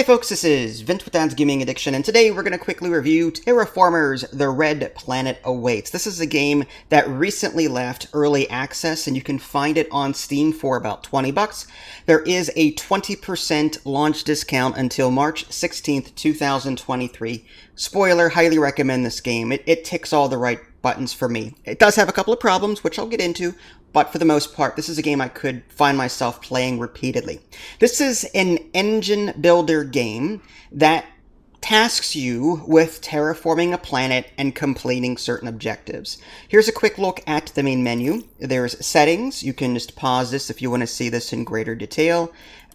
Hey folks, this is Vint with Dad's Gaming Addiction, and today we're going to quickly review Terraformers, The Red Planet Awaits. This is a game that recently left early access, and you can find it on Steam for about $20. There is a 20% launch discount until March 16th, 2023. Spoiler, highly recommend this game. It ticks all the right buttons for me. It does have a couple of problems, which I'll get into, but for the most part, this is a game I could find myself playing repeatedly. This is an engine builder game that tasks you with terraforming a planet and completing certain objectives. Here's a quick look at the main menu. There's settings. You can just pause this if you want to see this in greater detail.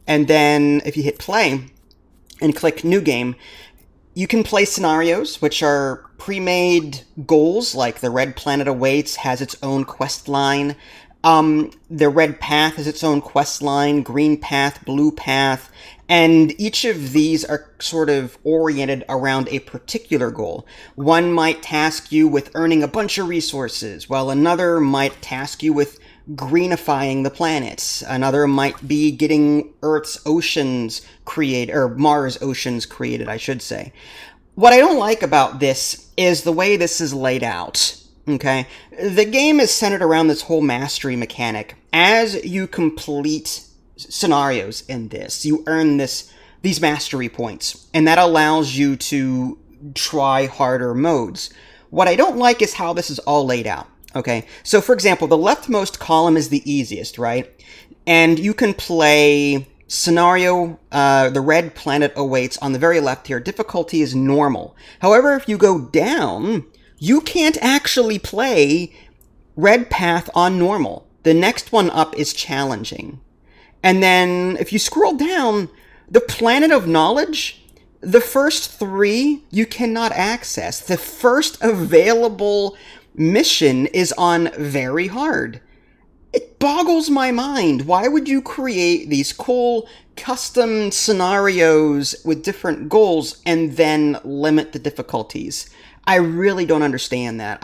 And then if you hit play and click New Game, you can play scenarios, which are pre-made goals, like the Red Planet Awaits has its own quest line. The Red Path has its own quest line, Green Path, Blue Path, and each of these are sort of oriented around a particular goal. One might task you with earning a bunch of resources, while another might task you with greenifying the planets. Another might be getting Earth's oceans created, or Mars oceans created, I should say. What I don't like about this is the way this is laid out. Okay, the game is centered around this whole mastery mechanic. As you complete scenarios in this, you earn these mastery points, and that allows you to try harder modes. What I don't like is how this is all laid out. Okay, so for example, the leftmost column is the easiest, right? And you can play scenario, the Red Planet Awaits on the very left here. Difficulty is normal. However, if you go down, you can't actually play Red Path on normal. The next one up is challenging. And then if you scroll down, the Planet of Knowledge, the first three you cannot access. The first available mission is on very hard. It boggles my mind. Why would you create these cool custom scenarios with different goals and then limit the difficulties? I really don't understand that.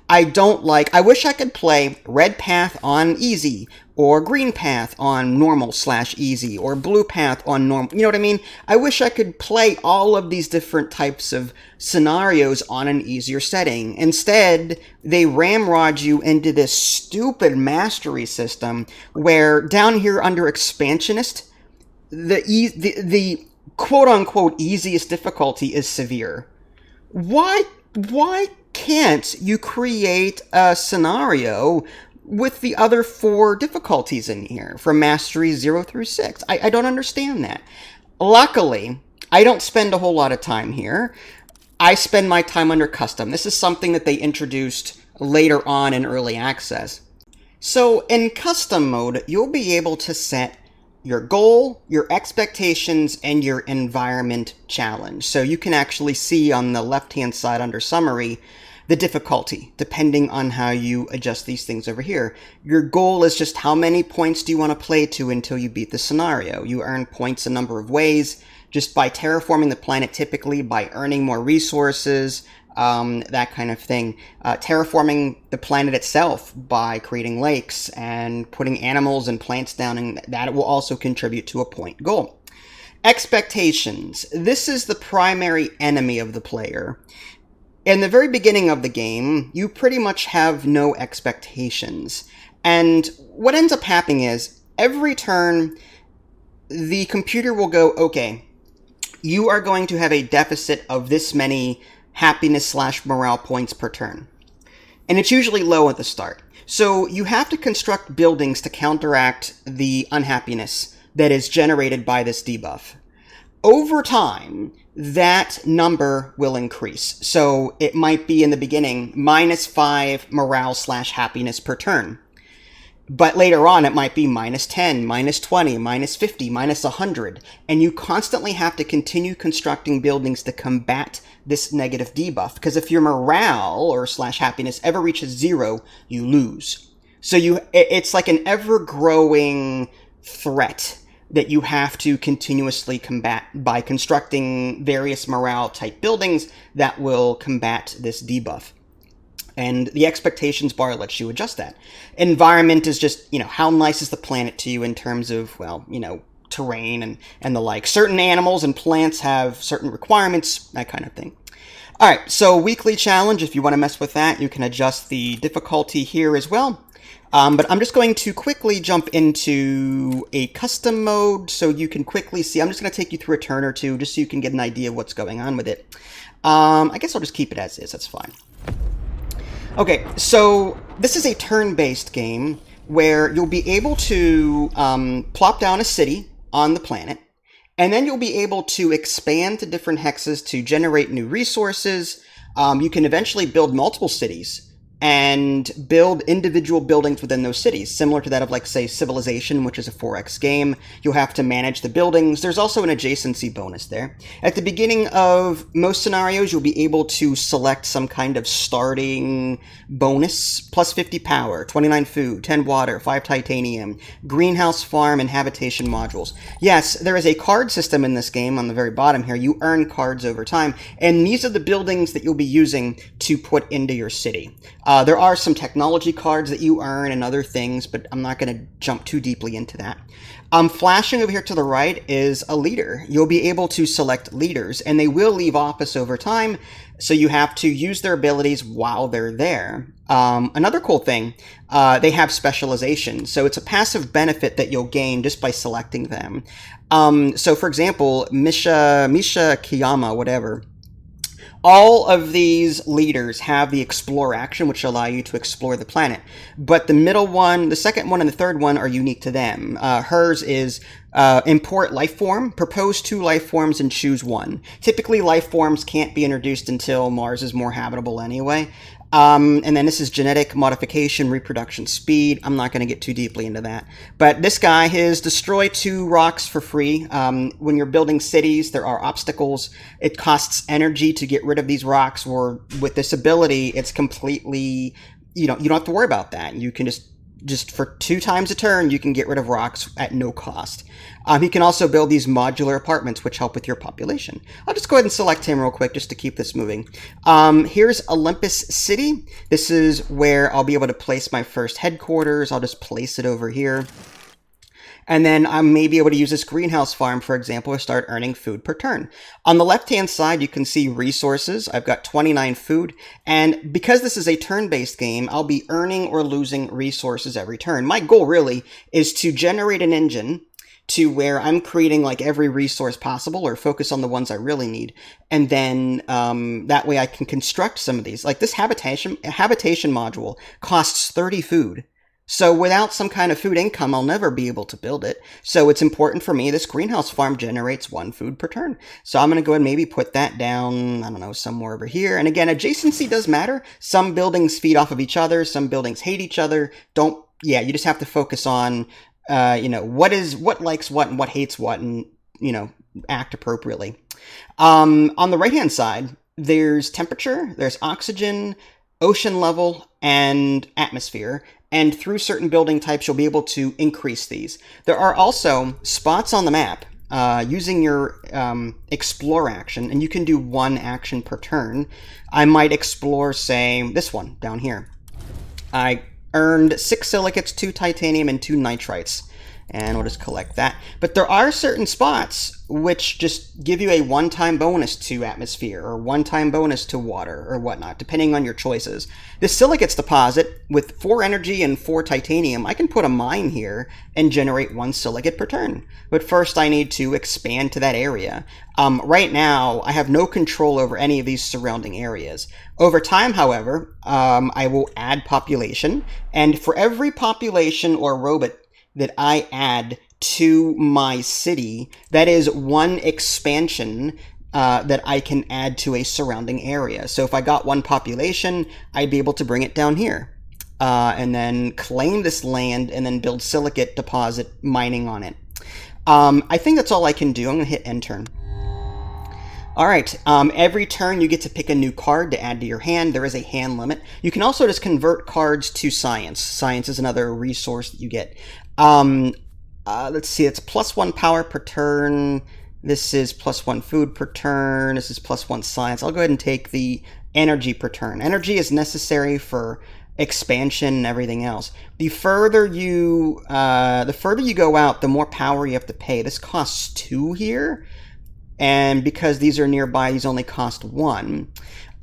I wish I could play Red Path on easy, or Green Path on normal/easy, or Blue Path on normal. You know what I mean? I wish I could play all of these different types of scenarios on an easier setting. Instead, they ramrod you into this stupid mastery system where down here under Expansionist, the quote-unquote easiest difficulty is severe. Why can't you create a scenario with the other four difficulties in here, from Mastery 0 through 6? I don't understand that. Luckily, I don't spend a whole lot of time here. I spend my time under Custom. This is something that they introduced later on in Early Access. So in Custom mode, you'll be able to set your goal, your expectations, and your environment challenge. So you can actually see on the left-hand side under Summary the difficulty, depending on how you adjust these things over here. Your goal is just how many points do you want to play to until you beat the scenario. You earn points a number of ways, just by terraforming the planet, typically by earning more resources, that kind of thing. Terraforming the planet itself by creating lakes and putting animals and plants down, and that will also contribute to a point goal. Expectations. This is the primary enemy of the player. In the very beginning of the game, you pretty much have no expectations. And what ends up happening is, every turn, the computer will go, okay, you are going to have a deficit of this many happiness/morale points per turn. And it's usually low at the start. So you have to construct buildings to counteract the unhappiness that is generated by this debuff. Over time, that number will increase. So it might be in the beginning -5 morale/happiness per turn. But later on, it might be -10, -20, -50, -100. And you constantly have to continue constructing buildings to combat this negative debuff. Because if your morale or /happiness ever reaches 0, you lose. So it's like an ever-growing threat that you have to continuously combat by constructing various morale-type buildings that will combat this debuff. And the expectations bar lets you adjust that. Environment is just, how nice is the planet to you in terms of, terrain and the like. Certain animals and plants have certain requirements, that kind of thing. All right, so weekly challenge, if you want to mess with that, you can adjust the difficulty here as well. But I'm just going to quickly jump into a custom mode so you can quickly see. I'm just going to take you through a turn or two just so you can get an idea of what's going on with it. I guess I'll just keep it as is. That's fine. Okay, so this is a turn-based game where you'll be able to plop down a city on the planet, and then you'll be able to expand to different hexes to generate new resources. You can eventually build multiple cities and build individual buildings within those cities, similar to that of, like, say, Civilization, which is a 4X game. You'll have to manage the buildings. There's also an adjacency bonus there. At the beginning of most scenarios, you'll be able to select some kind of starting bonus, plus 50 power, 29 food, 10 water, 5 titanium, greenhouse farm, and habitation modules. Yes, there is a card system in this game on the very bottom here. You earn cards over time, and these are the buildings that you'll be using to put into your city. There are some technology cards that you earn and other things, but I'm not going to jump too deeply into that. Flashing over here to the right is a leader. You'll be able to select leaders, and they will leave office over time, so you have to use their abilities while they're there. Another cool thing, they have specialization, so it's a passive benefit that you'll gain just by selecting them. So, for example, Misha Kiyama, whatever. All of these leaders have the explore action, which allow you to explore the planet. But the middle one, the second one, and the third one are unique to them. Hers is import life form, propose 2 life forms, and choose one. Typically, life forms can't be introduced until Mars is more habitable anyway. And then this is genetic modification, reproduction speed. I'm not going to get too deeply into that. But this guy is destroy 2 rocks for free. When you're building cities, there are obstacles. It costs energy to get rid of these rocks, or with this ability, it's completely, you don't have to worry about that. You can just for 2 times a turn, you can get rid of rocks at no cost. You can also build these modular apartments, which help with your population. I'll just go ahead and select him real quick just to keep this moving. Here's Olympus City. This is where I'll be able to place my first headquarters. I'll just place it over here. And then I may be able to use this greenhouse farm, for example, to start earning food per turn. On the left-hand side, you can see resources. I've got 29 food. And because this is a turn-based game, I'll be earning or losing resources every turn. My goal, really, is to generate an engine to where I'm creating, like, every resource possible, or focus on the ones I really need. And then that way I can construct some of these. Like, this habitation module costs 30 food. So without some kind of food income, I'll never be able to build it. So it's important for me. This greenhouse farm generates 1 food per turn. So I'm going to go ahead and maybe put that down, I don't know, somewhere over here. And again, adjacency does matter. Some buildings feed off of each other. Some buildings hate each other. You just have to focus on, what likes what and what hates what, and, act appropriately. On the right-hand side, there's temperature, there's oxygen, ocean level, and atmosphere. And through certain building types, you'll be able to increase these. There are also spots on the map using your explore action, and you can do 1 action per turn. I might explore, say, this one down here. I earned 6 silicates, 2 titanium, and 2 nitrites. And we'll just collect that. But there are certain spots which just give you a one-time bonus to atmosphere, or one-time bonus to water, or whatnot, depending on your choices. This silicates deposit, with 4 energy and 4 titanium, I can put a mine here and generate 1 silicate per turn. But first I need to expand to that area. Right now, I have no control over any of these surrounding areas. Over time, however, I will add population, and for every population or robot that I add to my city, that is 1 expansion that I can add to a surrounding area. So if I got 1 population, I'd be able to bring it down here, and then claim this land, and then build silicate deposit mining on it. I think that's all I can do. I'm going to hit end turn. All right, every turn you get to pick a new card to add to your hand. There is a hand limit. You can also just convert cards to science. Science is another resource that you get. Let's see, it's +1 power per turn. This is +1 food per turn. This is +1 science. I'll go ahead and take the energy per turn. Energy is necessary for expansion and everything else. The further you go out, the more power you have to pay. This costs 2 here, and because these are nearby, these only cost 1.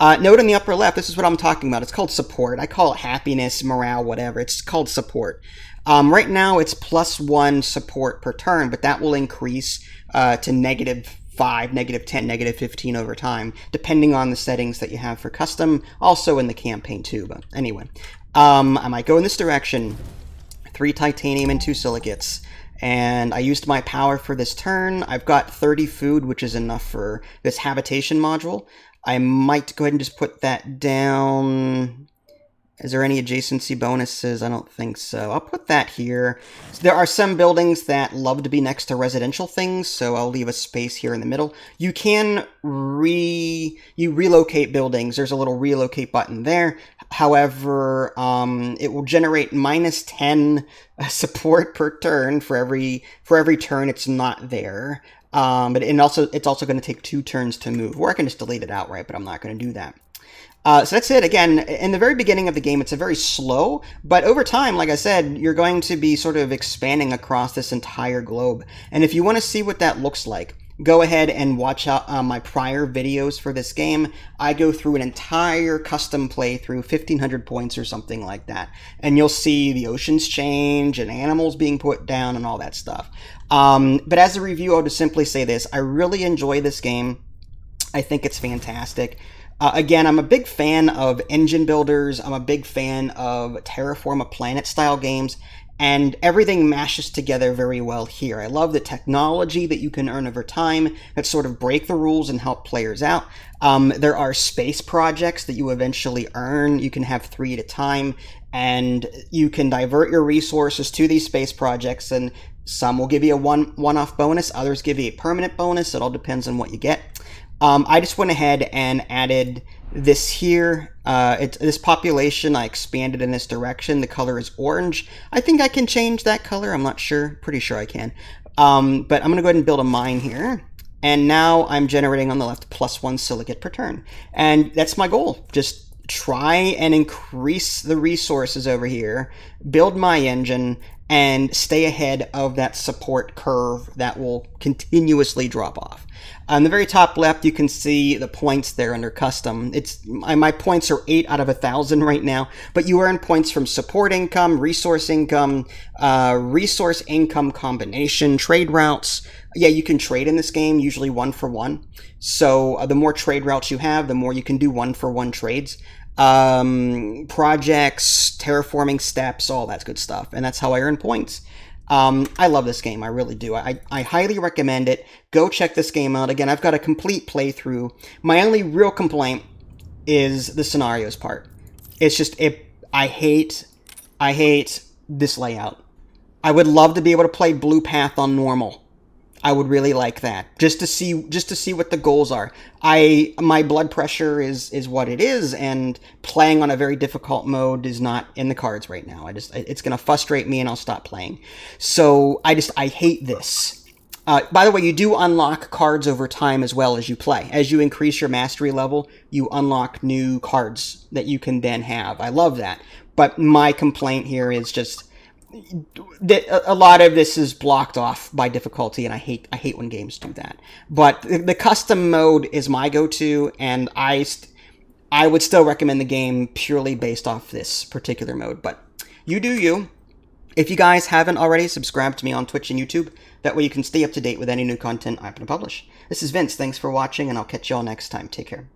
Note in the upper left, this is what I'm talking about. It's called support. I call it happiness, morale, whatever. It's called support. Right now, it's +1 support per turn, but that will increase to -5, -10, -15 over time, depending on the settings that you have for custom, also in the campaign too. But anyway, I might go in this direction. 3 titanium and 2 silicates. And I used my power for this turn. I've got 30 food, which is enough for this habitation module. I might go ahead and just put that down. Is there any adjacency bonuses? I don't think so. I'll put that here. So there are some buildings that love to be next to residential things, so I'll leave a space here in the middle. You can relocate buildings. There's a little relocate button there. However, it will generate -10 support per turn for every turn it's not there. But it's also going to take 2 turns to move. Or I can just delete it outright, but I'm not going to do that. So that's it. Again, in the very beginning of the game, it's a very slow, but over time, like I said, you're going to be sort of expanding across this entire globe. And if you want to see what that looks like, go ahead and watch out my prior videos for this game. I go through an entire custom playthrough, 1,500 points or something like that. And you'll see the oceans change and animals being put down and all that stuff. But as a review, I'll just simply say this. I really enjoy this game. I think it's fantastic. Again, I'm a big fan of engine builders. I'm a big fan of Terraform a Planet style games, and everything mashes together very well here. I love the technology that you can earn over time that sort of break the rules and help players out. There are space projects that you eventually earn. You can have 3 at a time, and you can divert your resources to these space projects, and some will give you a one-off bonus, others give you a permanent bonus. It all depends on what you get. I just went ahead and added this here. This population, I expanded in this direction. The color is orange. I think I can change that color. I'm not sure. Pretty sure I can. But I'm going to go ahead and build a mine here. And now I'm generating on the left +1 silicate per turn. And that's my goal. Just try and increase the resources over here, build my engine, and stay ahead of that support curve that will continuously drop off. On the very top left, you can see the points there under custom. My points are 8 out of 1,000 right now, but you earn points from support income, resource income combination, trade routes. Yeah, you can trade in this game, usually 1 for 1. So the more trade routes you have, the more you can do 1 for 1 trades. Projects, terraforming steps, all that good stuff. And that's how I earn points. I love this game. I really do. I highly recommend it. Go check this game out. Again, I've got a complete playthrough. My only real complaint is the scenarios part. It's just, I hate this layout. I would love to be able to play Blue Path on normal. I would really like that, just to see what the goals are. My blood pressure is what it is, and playing on a very difficult mode is not in the cards right now. It's going to frustrate me, and I'll stop playing. So I hate this. By the way, you do unlock cards over time as well as you play. As you increase your mastery level, you unlock new cards that you can then have. I love that. But my complaint here is just that a lot of this is blocked off by difficulty, and I hate when games do that. But the custom mode is my go-to, and I would still recommend the game purely based off this particular mode. But you do you. If you guys haven't already, subscribe to me on Twitch and YouTube. That way you can stay up to date with any new content I'm going to publish. This is Vince. Thanks for watching, and I'll catch you all next time. Take care.